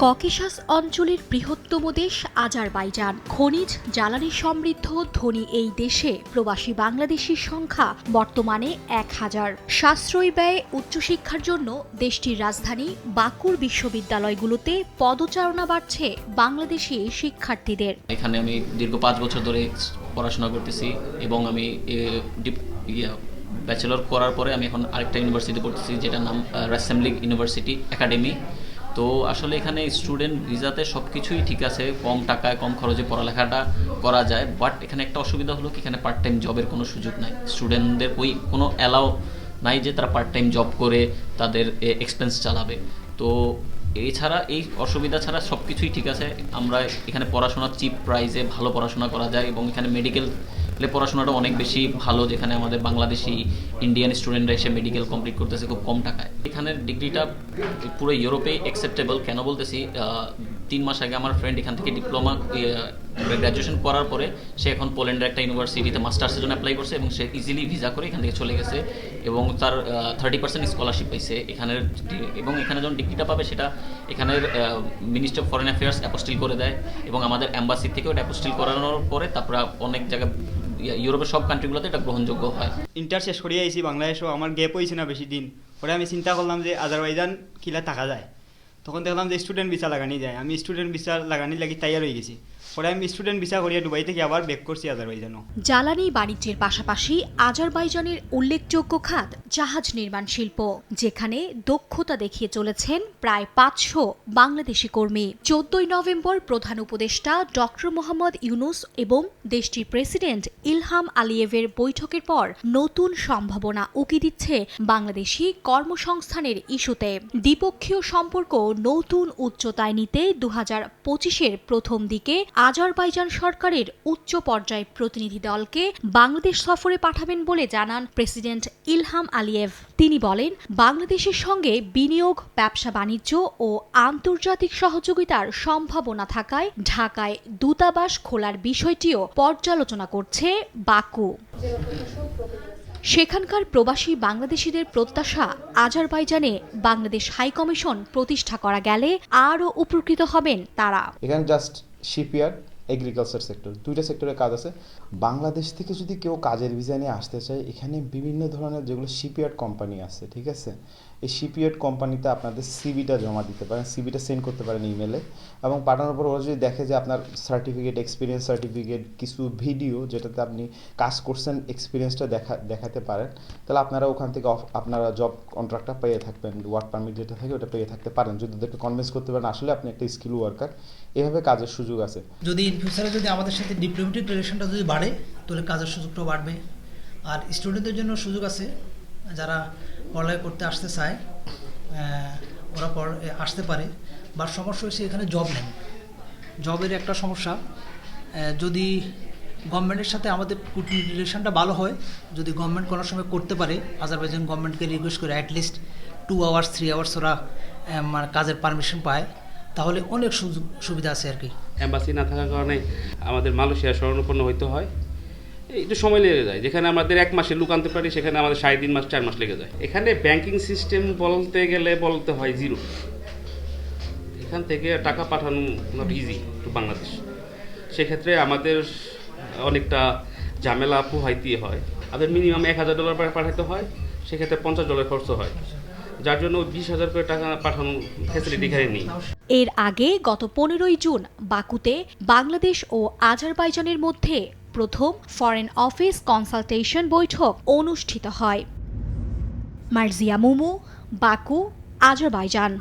Caucasus অঞ্চলের বৃহত্তম দেশ আজারবাইজান। খনিজ জ্বালানি সমৃদ্ধ ধনী এই দেশে প্রবাসী বাংলাদেশির সংখ্যা বর্তমানে 1000। সাশ্রয়ী ব্যয়ে উচ্চশিক্ষার জন্য দেশটির রাজধানী বাকুর বিশ্ববিদ্যালয়গুলোতে পদচারণা বাড়ছে বাংলাদেশি শিক্ষার্থীদের। এখানে আমি দীর্ঘ 5 বছর ধরে পড়াশোনা করতেছি এবং আমি ব্যাচেলর করার পরে আমি এখন আরেকটা ইউনিভার্সিটি পড়তেছি, যেটার নাম রাসেমলিং ইউনিভার্সিটি একাডেমি। তো আসলে এখানে স্টুডেন্ট ভিসাতে সব কিছুই ঠিক আছে, কম টাকায় কম খরচে পড়ালেখাটা করা যায়। বাট এখানে একটা অসুবিধা হলো কি, এখানে পার্ট টাইম জবের কোনো সুযোগ নাই। স্টুডেন্টদের ওই কোনো অ্যালাউ নাই যে তারা পার্ট টাইম জব করে তাদের এক্সপেন্স চালাবে। তো এছাড়া এই অসুবিধা ছাড়া সব কিছুই ঠিক আছে। আমরা এখানে পড়াশোনা চিপ প্রাইসে ভালো পড়াশোনা করা যায় এবং এখানে মেডিকেল পড়াশোনাটা অনেক বেশি ভালো, যেখানে আমাদের বাংলাদেশি ইন্ডিয়ান স্টুডেন্টরা এসে মেডিকেল কমপ্লিট করতেছে খুব কম টাকায়। এখানের ডিগ্রিটা পুরো ইউরোপে অ্যাকসেপ্টেবল। কেন বলতেছি, 3 মাস আগে আমার ফ্রেন্ড এখান থেকে ডিপ্লোমা গ্র্যাজুয়েশন করার পরে সে এখন পোল্যান্ডের একটা ইউনিভার্সিটিতে মাস্টার্সের জন্য অ্যাপ্লাই করছে এবং সে ইজিলি ভিসা করে এখান থেকে চলে গেছে এবং তার 30% স্কলারশিপ পাইছে এখানের। এবং এখানে যখন ডিগ্রিটা পাবে সেটা এখানের ministry of foreign affairs apostille করে দেয় এবং আমাদের অ্যাম্বাসি থেকেও এটা অ্যাপোস্টিল করানোর পরে তারপরে অনেক জায়গায় ইউরোপের সব কান্ট্রিগুলোতে এটা গ্রহণযোগ্য হয়। ইন্টার শেষ করিয়ে আইছি বাংলাদেশও, আমার গ্যাপ হয়েছে না বেশি দিন। পরে আমি চিন্তা করলাম যে আজারবাইজান কিলা থাকা যায়। তখন দেখলাম যে স্টুডেন্ট ভিসা লাগানি যায়। আমি স্টুডেন্ট ভিসা লাগানি লাগি তৈয়ার হয়ে গেছি। পরে আমি স্টুডেন্ট ভিসা করিয়া দুবাই থেকে আবার ব্যাক করছি আজারবাইজানও। জ্বালানি বাণিজ্যের পাশাপাশি আজারবাইজানের উল্লেখযোগ্য খাত জাহাজ নির্মাণ শিল্প, যেখানে দক্ষতা দেখিয়ে চলেছেন প্রায় 500 বাংলাদেশি কর্মী। 14 নভেম্বর প্রধান উপদেষ্টা ডক্টর মোহাম্মদ ইউনুস এবং দেশটির প্রেসিডেন্ট ইলহাম আলিয়েভের বৈঠকের পর নতুন সম্ভাবনা উকি দিচ্ছে বাংলাদেশি কর্মসংস্থানের ইস্যুতে। দ্বিপক্ষীয় সম্পর্ক নতুন উচ্চতায় নিতে 2025-এর প্রথম দিকে আজারবাইজান সরকারের উচ্চ পর্যায়ের প্রতিনিধি দলকে বাংলাদেশ সফরে পাঠাবেন বলে জানান প্রেসিডেন্ট ইলহাম আলিয়েভ। তিনি বলেন, বাংলাদেশের সঙ্গে বিনিয়োগ, ব্যবসা বাণিজ্য ও আন্তর্জাতিক সহযোগিতার সম্ভাবনা থাকায় ঢাকায় দূতাবাস খোলার বিষয়টিও পর্যালোচনা করছে বাকু। সেখানকার প্রবাসী বাংলাদেশিদের প্রত্যাশা, আজারবাইজানে বাংলাদেশ হাইকমিশন প্রতিষ্ঠা করা গেলে আরও উপকৃত হবেন তারা। এখানে জাস্ট শিপইয়ার্ড, এগ্রিকালচার সেক্টর, দুইটা সেক্টরের কাজ আছে। বাংলাদেশ থেকে যদি কেউ কাজের ভিসা নিয়ে আসতে চায়, এখানে বিভিন্ন ধরনের যেগুলো শিপইয়ার্ড কোম্পানি আছে, ঠিক আছে, এই শিপইয়ার্ড কোম্পানিতে আপনাদের সিভিটা জমা দিতে পারেন, সিভিটা সেন্ড করতে পারেন ইমেলে, এবং পাঠানোর পর ওরা যদি দেখে যে আপনার সার্টিফিকেট, এক্সপিরিয়েন্স সার্টিফিকেট, কিছু ভিডিও যেটাতে আপনি কাজ করছেন এক্সপিরিয়েন্সটা দেখাতে পারেন, তাহলে আপনারা ওখান থেকে আপনারা জব কন্ট্রাক্টটা পেয়ে থাকবেন, ওয়ার্ক পারমিট যেটা থাকে ওটা পেয়ে থাকতে পারেন, যদি ওদেরকে কনভিন্স করতে পারেন আসলে আপনি একটা স্কিল ওয়ার্কার। এভাবে কাজের সুযোগ আছে। যদি ইন ফিউচারে যদি আমাদের সাথে ডিপ্লোমেটিক রিলেশনটা যদি বাড়ে, তাহলে কাজের সুযোগটাও বাড়বে। আর স্টুডেন্টদের জন্য সুযোগ আছে, যারা পড়ালেখা করতে আসতে চায় ওরা আসতে পারে। বা সমস্যা হচ্ছে এখানে জব নেই, জবের একটা সমস্যা। যদি গভর্নমেন্টের সাথে আমাদের কূটনীতিক রিলেশনটা ভালো হয়, যদি গভর্নমেন্ট কোনো সময় করতে পারে, আজারবাইজান গভর্নমেন্টকে রিকোয়েস্ট করে অ্যাটলিস্ট 2 আওয়ার্স 3 আওয়ার্স ওরা মানে কাজের পারমিশন পায়, তাহলে অনেক সুবিধা আছে আর কি। অ্যাম্বাসি না থাকার কারণে আমাদের মালয়েশিয়া শরণাপন্ন হইতে হয়, একটু সময় লেগে যায়। যেখানে আমাদের 1 মাসে লুক আনতে পারি, সেখানে আমাদের 3.5 মাস 4 মাস লেগে যায়। এখানে ব্যাংকিং সিস্টেম বলতে হয় জিরো। এখান থেকে টাকা পাঠানো নট ইজি টু বাংলাদেশ। সেক্ষেত্রে আমাদের অনেকটা ঝামেলা পোহাইতে হয়। আমাদের মিনিমাম $1000 পাঠাতে হয়, সেক্ষেত্রে $50 খরচ হয়, যার জন্য 20,000 করে টাকা পাঠানোর ফ্যাসিলিটি এখানে নেই। এর আগে গত 15ই জুন বাকুতে বাংলাদেশ ও আজারবাইজানের মধ্যে প্রথম ফরেন অফিস কনসালটেশন বৈঠক অনুষ্ঠিত হয়। Marjia Mumu, Baku, Azerbaijan.